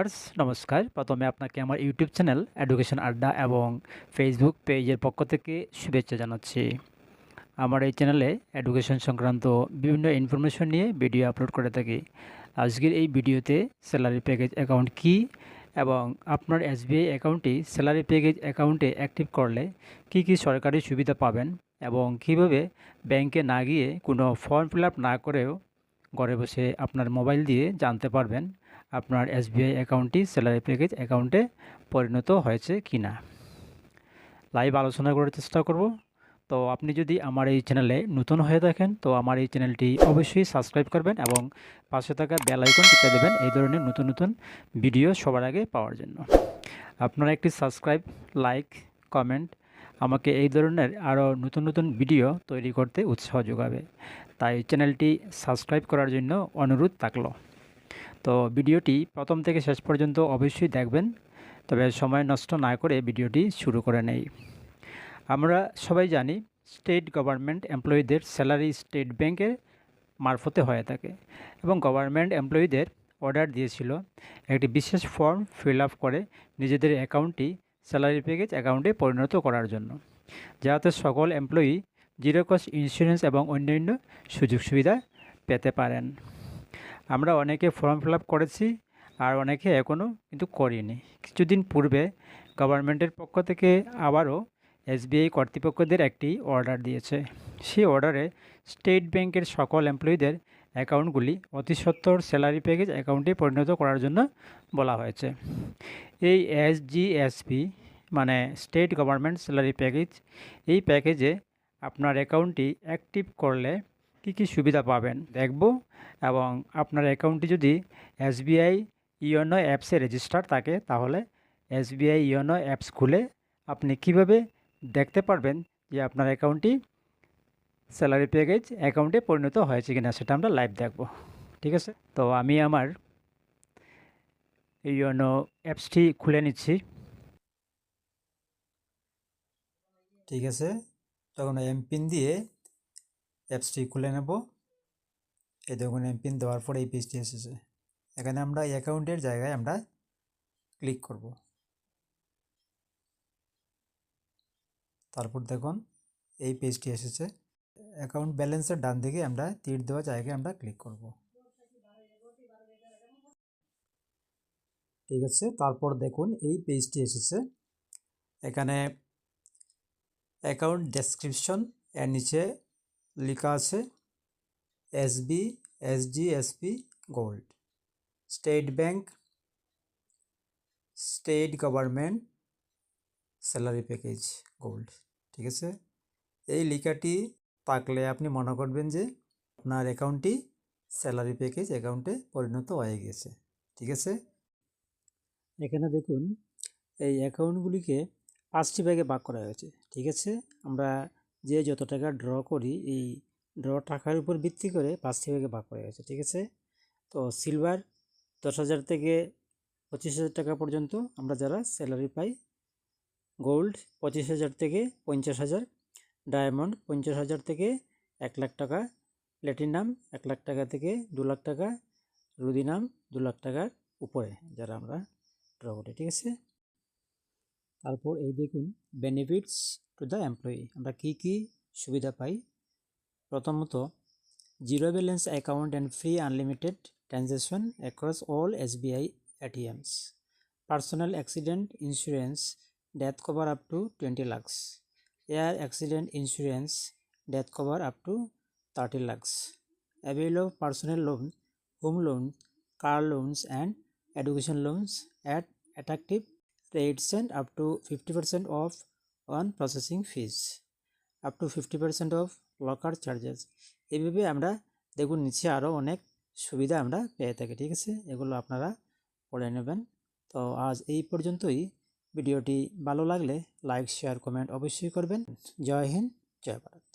Viewers নমস্কার। প্রথমে আপনাকে আমার ইউটিউব চ্যানেল এডুকেশন আড্ডা এবং ফেসবুক পেজের পক্ষ থেকে শুভেচ্ছা জানাচ্ছি। আমার এই চ্যানেলে এডুকেশন সংক্রান্ত বিভিন্ন ইনফরমেশন নিয়ে ভিডিও আপলোড করে থাকি। আজকের এই ভিডিওতে স্যালারি প্যাকেজ অ্যাকাউন্ট কী এবং আপনার এসবিআই অ্যাকাউন্টটি স্যালারি প্যাকেজ অ্যাকাউন্টে অ্যাক্টিভ করলে কী কী সরকারি সুবিধা পাবেন এবং কীভাবে ব্যাংকে না গিয়ে কোনো ফর্ম ফিল আপ না করেও ঘরে বসে আপনার মোবাইল দিয়ে জানতে পারবেন আপনার এসবিআই অ্যাকাউন্টটি স্যালারি প্যাকেজ অ্যাকাউন্টে পরিণত হয়েছে কি না। লাইভ আলোচনা করার চেষ্টা করব। তো আপনি যদি আমার এই চ্যানেলে নতুন হয়ে থাকেন তো আমার এই চ্যানেলটি অবশ্যই সাবস্ক্রাইব করবেন এবং পাশে থাকা বেল আইকন টিপে দেবেন এই ধরনের নতুন নতুন ভিডিও সবার আগে পাওয়ার জন্য। আপনারা একটি সাবস্ক্রাইব, লাইক, কমেন্ট আমাকে এই ধরনের আরও নতুন নতুন ভিডিও তৈরি করতে উৎসাহ যোগাবে। তাই চ্যানেলটি সাবস্ক্রাইব করার জন্য অনুরোধ থাকলো। তো ভিডিওটি প্রথম থেকে শেষ পর্যন্ত অবশ্যই দেখবেন। তবে সময় নষ্ট না করে ভিডিওটি শুরু করে নেই। আমরা সবাই জানি স্টেট গভর্নমেন্ট এমপ্লয়িদের স্যালারি স্টেট ব্যাংকের মারফতে হয়ে থাকে এবং গভর্নমেন্ট এমপ্লয়িদের অর্ডার দিয়েছিল একটি বিশেষ ফর্ম ফিল আপ করে নিজেদের অ্যাকাউন্টটি স্যালারি প্যাকেজ অ্যাকাউন্টে পরিণত করার জন্য, যাতে সকল এমপ্লয়ি জিরো কস্ট ইন্স্যুরেন্স এবং অন্যান্য সুযোগ সুবিধা পেতে পারেন। আমরা অনেকে ফর্ম ফিল আপ করেছি আর অনেকে এখনও কিন্তু করিনি। কিছুদিন পূর্বে গভর্নমেন্টের পক্ষ থেকে আবারও এসবিআই কর্তৃপক্ষদের একটি অর্ডার দিয়েছে। সেই অর্ডারে স্টেট ব্যাংকের সকল এমপ্লয়িদের অ্যাকাউন্টগুলি অতি সত্বর স্যালারি প্যাকেজ অ্যাকাউন্টে পরিণত করার জন্য বলা হয়েছে। এই এসজিএসপি মানে স্টেট গভর্নমেন্ট স্যালারি প্যাকেজ, এই প্যাকেজে আপনার অ্যাকাউন্টটি অ্যাক্টিভ করলে কী কী সুবিধা পাবেন দেখব এবং আপনার অ্যাকাউন্টটি যদি এসবিআই ইয়োনো অ্যাপসে রেজিস্টার থাকে তাহলে এসবিআই ইয়োনো অ্যাপস খুলে আপনি কিভাবে দেখতে পারবেন যে আপনার অ্যাকাউন্টটি স্যালারি প্যাকেজ অ্যাকাউন্টে পরিণত হয়েছে কিনা সেটা আমরা লাইভ দেখব। ঠিক আছে, তো আমি আমার ইয়োনো অ্যাপসটি খুলে নিচ্ছি। ঠিক আছে, তখন এমপিন দিয়ে অ্যাপসটি খুলে নেব। এই দেখুন এমপিন দেওয়ার পরে এই পেজটি এসেছে। এখানে আমরা অ্যাকাউন্টের জায়গায় আমরা ক্লিক করব। তারপর দেখুন এই পেজটি এসেছে। অ্যাকাউন্ট ব্যালেন্সের ডান দিকে আমরা তীর দেওয়া জায়গায় আমরা ক্লিক করব। ঠিক আছে, তারপর দেখুন এই পেজটি এসেছে। এখানে অ্যাকাউন্ট ডেসক্রিপশন এর নিচে লেখা আছে SGSP gold, state bank state government salary package gold. ঠিক আছে, এই লেখাটি থাকলে আপনি মনে করবেন যে আপনার অ্যাকাউন্টটি স্যালারি প্যাকেজ অ্যাকাউন্টে পরিণত হয়ে গেছে। ঠিক আছে, এখানে দেখুন এই অ্যাকাউন্টগুলিকে 5টি ভাগে ভাগ করা হয়েছে। ঠিক আছে, আমরা যে যত টাকা ড্র করি এই ড্র টাকার উপর ভিত্তি করে 5টি ভাগে ভাগ করা হয়েছে। ঠিক আছে, তো সিলভার 10,000 থেকে 25,000 টাকা পর্যন্ত আমরা যারা স্যালারি পাই, গোল্ড 25,000 থেকে 50,000, ডায়মন্ড 50,000 থেকে 1 লাখ টাকা, প্ল্যাটিনাম 1 লাখ টাকা থেকে 2 লাখ টাকা, রুদিনাম 2 লাখ টাকার উপরে যারা আমরা ড্র করি। ঠিক আছে, তারপর এই দেখুন বেনিফিটস টু দ্য এমপ্লয়ি, আমরা কি কি সুবিধা পাই। প্রথমত zero balance account and free unlimited transaction across all SBI ATMs, personal accident insurance death cover up to 20 lakhs, air accident insurance death cover up to 30 lakhs, avail of personal loan, home loan, car loans and education loans at attractive rates and up to 50% off on processing fees, up to 50% off locker charges। এইভাবে আমরা দেখুন নিচে আরও অনেক সুবিধা আমরা পেয়ে থাকি। ঠিক আছে, এগুলো আপনারা পড়ে নেবেন। তো আজ এই পর্যন্তই। ভিডিওটি ভালো লাগলে লাইক, শেয়ার, কমেন্ট অবশ্যই করবেন। জয় হিন্দ, জয় ভারত।